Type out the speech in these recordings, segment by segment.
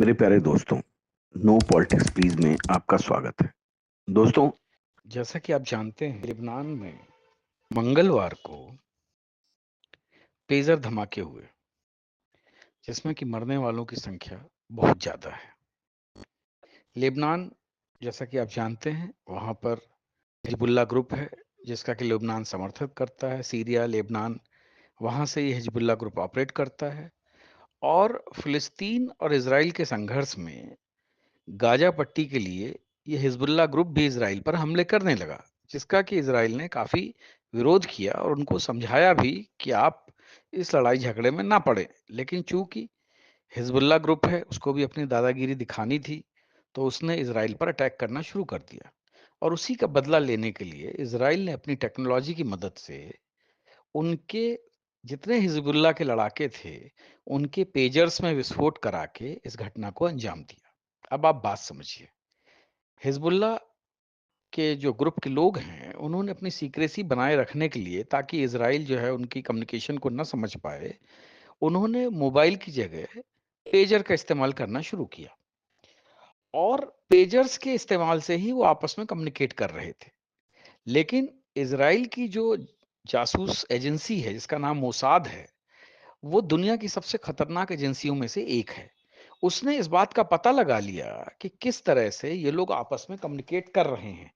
मेरे प्यारे दोस्तों, नो पॉलिटिक्स प्लीज में आपका स्वागत है। दोस्तों, जैसा कि आप जानते हैं, लेबनान में मंगलवार को पेजर धमाके हुए, जिसमें कि मरने वालों की संख्या बहुत ज्यादा है। लेबनान, जैसा कि आप जानते हैं, वहां पर हिजबुल्लाह ग्रुप है, जिसका कि लेबनान समर्थन करता है। सीरिया, लेबनान, वहां से ये हिजबुल्लाह ग्रुप ऑपरेट करता है। और फिलिस्तीन और इसराइल के संघर्ष में गाजा पट्टी के लिए ये हिजबुल्लाह ग्रुप भी इसराइल पर हमले करने लगा, जिसका कि इसराइल ने काफी विरोध किया और उनको समझाया भी कि आप इस लड़ाई झगड़े में ना पड़े। लेकिन चूंकि हिजबुल्लाह ग्रुप है, उसको भी अपनी दादागिरी दिखानी थी, तो उसने इसराइल पर अटैक करना शुरू कर दिया। और उसी का बदला लेने के लिए इसराइल ने अपनी टेक्नोलॉजी की मदद से उनके जितने हिजबुल्लाह के लड़ाके थे, उनके पेजर्स में विस्फोट करा के इस घटना को अंजाम दिया। अब आप बात समझिए, हिजबुल्लाह के जो ग्रुप के लोग हैं, उन्होंने अपनी सीक्रेसी बनाए रखने के लिए, ताकि इजराइल जो है उनकी कम्युनिकेशन को न समझ पाए, उन्होंने मोबाइल की जगह पेजर का इस्तेमाल करना शुरू किया। और पेजर्स के इस्तेमाल से ही वो आपस में कम्युनिकेट कर रहे थे। लेकिन इजराइल की जो जासूस एजेंसी है, जिसका नाम मोसाद है, वो दुनिया की सबसे खतरनाक एजेंसियों में से एक है। उसने इस बात का पता लगा लिया कि किस तरह से ये लोग आपस में कम्युनिकेट कर रहे हैं,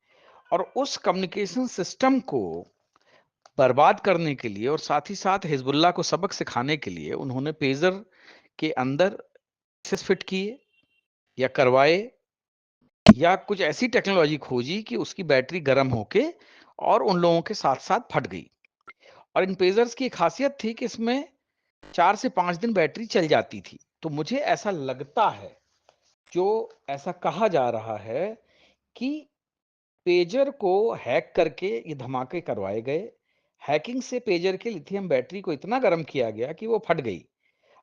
और उस कम्युनिकेशन सिस्टम को बर्बाद करने के लिए और साथ ही साथ हिजबुल्लाह को सबक सिखाने के लिए उन्होंने पेजर के अंदर फिट किए या करवाए, या कुछ ऐसी टेक्नोलॉजी खोजी कि उसकी बैटरी गर्म होके और उन लोगों के साथ साथ फट गई। और इन पेजर्स की एक खासियत थी कि इसमें 4 से 5 दिन बैटरी चल जाती थी। तो मुझे ऐसा लगता है, जो ऐसा कहा जा रहा है, कि पेजर को हैक करके ये धमाके करवाए गए। हैकिंग से पेजर के लिथियम बैटरी को इतना गर्म किया गया कि वो फट गई।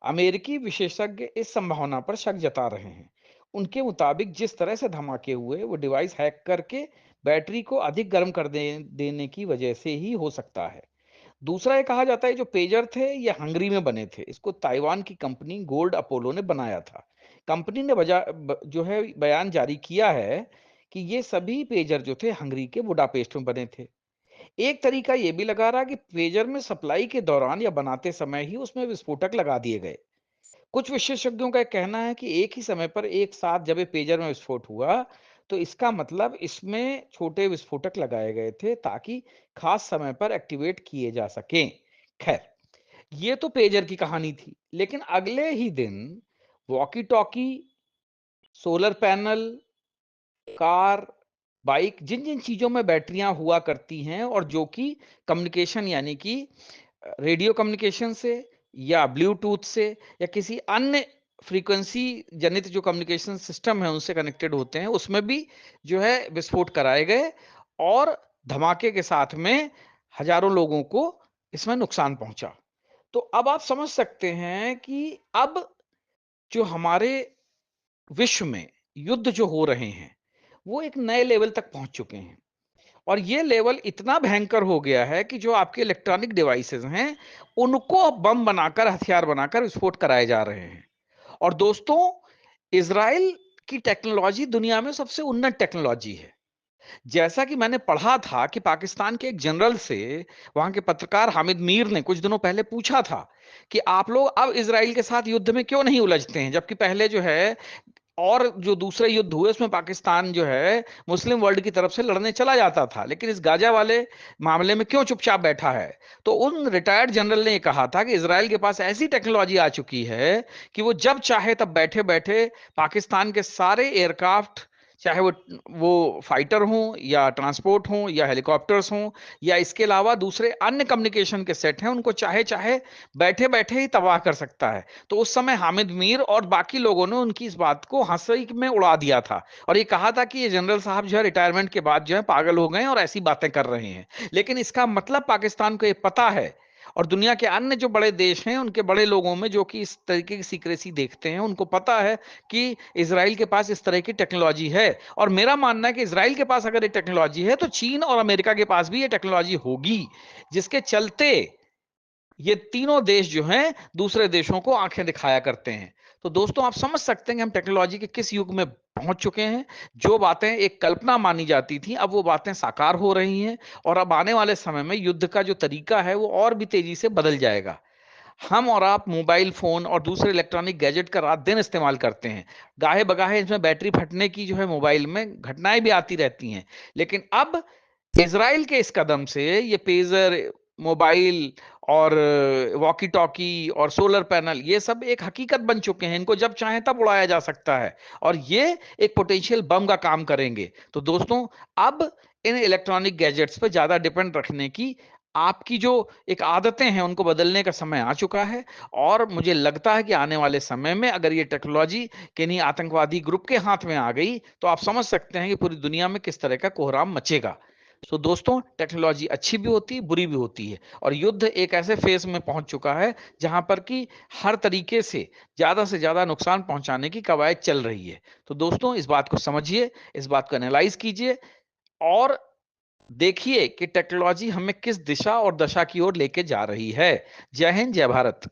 अमेरिकी विशेषज्ञ इस संभावना पर शक जता रहे हैं। उनके मुताबिक जिस तरह से धमाके हुए, वो डिवाइस हैक करके बैटरी को अधिक गर्म कर देने की वजह से ही हो सकता है। दूसरा ये कहा जाता है, जो पेजर थे ये हंगरी में बने थे। इसको ताइवान की कंपनी गोल्ड अपोलो ने बनाया था। कंपनी ने जो है बयान जारी किया है कि ये सभी पेजर जो थे हंगरी के बुडापेस्ट में बने थे। एक तरीका ये भी लगा रहा कि पेजर में सप्लाई के दौरान या बनाते समय ही उसमें विस्फोटक लगा दिए गए। कुछ विशेषज्ञों का कहना है कि एक ही समय पर एक साथ जब ये पेजर में विस्फोट हुआ, तो इसका मतलब इसमें छोटे विस्फोटक लगाए गए थे, ताकि खास समय पर एक्टिवेट किए जा सकें। खैर, ये तो पेजर की कहानी थी। लेकिन अगले ही दिन walkie talkie, solar panel, car, bike, जिन जिन चीजों में बैटरियां हुआ करती हैं और जो कि कम्युनिकेशन यानी कि रेडियो कम्युनिकेशन से या ब्लूटूथ से या किसी अन्य फ्रीक्वेंसी जनित जो कम्युनिकेशन सिस्टम है उनसे कनेक्टेड होते हैं, उसमें भी जो है विस्फोट कराए गए। और धमाके के साथ में हजारों लोगों को इसमें नुकसान पहुंचा। तो अब आप समझ सकते हैं कि अब जो हमारे विश्व में युद्ध जो हो रहे हैं, वो एक नए लेवल तक पहुंच चुके हैं। और ये लेवल इतना भयंकर हो गया है कि जो आपके इलेक्ट्रॉनिक डिवाइसेस हैं, उनको बम बनाकर, हथियार बनाकर विस्फोट कराए जा रहे हैं। और दोस्तों, इजराइल की टेक्नोलॉजी दुनिया में सबसे उन्नत टेक्नोलॉजी है। जैसा कि मैंने पढ़ा था कि पाकिस्तान के एक जनरल से वहां के पत्रकार हामिद मीर ने कुछ दिनों पहले पूछा था कि आप लोग अब इजराइल के साथ युद्ध में क्यों नहीं उलझते हैं, जबकि पहले जो है और जो दूसरे युद्ध हुए उसमें पाकिस्तान जो है मुस्लिम वर्ल्ड की तरफ से लड़ने चला जाता था, लेकिन इस गाजा वाले मामले में क्यों चुपचाप बैठा है। तो उन रिटायर्ड जनरल ने यह कहा था कि इसराइल के पास ऐसी टेक्नोलॉजी आ चुकी है कि वो जब चाहे तब बैठे बैठे पाकिस्तान के सारे एयरक्राफ्ट, चाहे वो फाइटर हों या ट्रांसपोर्ट हों या हेलीकॉप्टर्स हों या इसके अलावा दूसरे अन्य कम्युनिकेशन के सेट हैं, उनको चाहे चाहे बैठे बैठे ही तबाह कर सकता है। तो उस समय हामिद मीर और बाकी लोगों ने उनकी इस बात को हंसी में उड़ा दिया था और ये कहा था कि ये जनरल साहब जो है रिटायरमेंट के बाद जो है पागल हो गए और ऐसी बातें कर रहे हैं। लेकिन इसका मतलब पाकिस्तान को ये पता है, और दुनिया के अन्य जो बड़े देश हैं उनके बड़े लोगों में जो कि इस तरीके की सीक्रेसी देखते हैं, उनको पता है कि इसराइल के पास इस तरह की टेक्नोलॉजी है। और मेरा मानना है कि इसराइल के पास अगर ये टेक्नोलॉजी है, तो चीन और अमेरिका के पास भी ये टेक्नोलॉजी होगी, जिसके चलते ये तीनों देश जो हैं दूसरे देशों को आंखें दिखाया करते हैं। तो दोस्तों आप समझ सकते हैं कि हम टेक्नोलॉजी के किस युग में पहुंच चुके हैं। जो बातें एक कल्पना मानी जाती थी, अब वो बातें साकार हो रही हैं, और अब आने वाले समय में युद्ध का जो तरीका है वो और भी तेजी से बदल जाएगा। हम और आप मोबाइल फोन और दूसरे इलेक्ट्रॉनिक गैजेट का रात दिन इस्तेमाल करते हैं। गाहे बगाहे इसमें बैटरी फटने की जो है मोबाइल में घटनाएं भी आती रहती हैं। लेकिन अब इजराइल के इस कदम से ये पेजर, मोबाइल और वॉकी टॉकी और सोलर पैनल, ये सब एक हकीकत बन चुके हैं। इनको जब चाहे तब उड़ाया जा सकता है, और ये एक पोटेंशियल बम का काम करेंगे। तो दोस्तों अब इन इलेक्ट्रॉनिक गैजेट्स पर ज्यादा डिपेंड रखने की आपकी जो एक आदतें हैं उनको बदलने का समय आ चुका है। और मुझे लगता है कि आने वाले समय में अगर ये टेक्नोलॉजी किन्हीं आतंकवादी ग्रुप के हाथ में आ गई तो आप समझ सकते हैं कि पूरी दुनिया में किस तरह का कोहराम मचेगा। तो दोस्तों टेक्नोलॉजी अच्छी भी होती है, बुरी भी होती है, और युद्ध एक ऐसे फेज में पहुंच चुका है जहां पर कि हर तरीके से ज्यादा नुकसान पहुंचाने की कवायद चल रही है। तो दोस्तों इस बात को समझिए, इस बात को एनालाइज कीजिए, और देखिए कि टेक्नोलॉजी हमें किस दिशा और दशा की ओर लेके जा रही है। जय हिंद, जय भारत।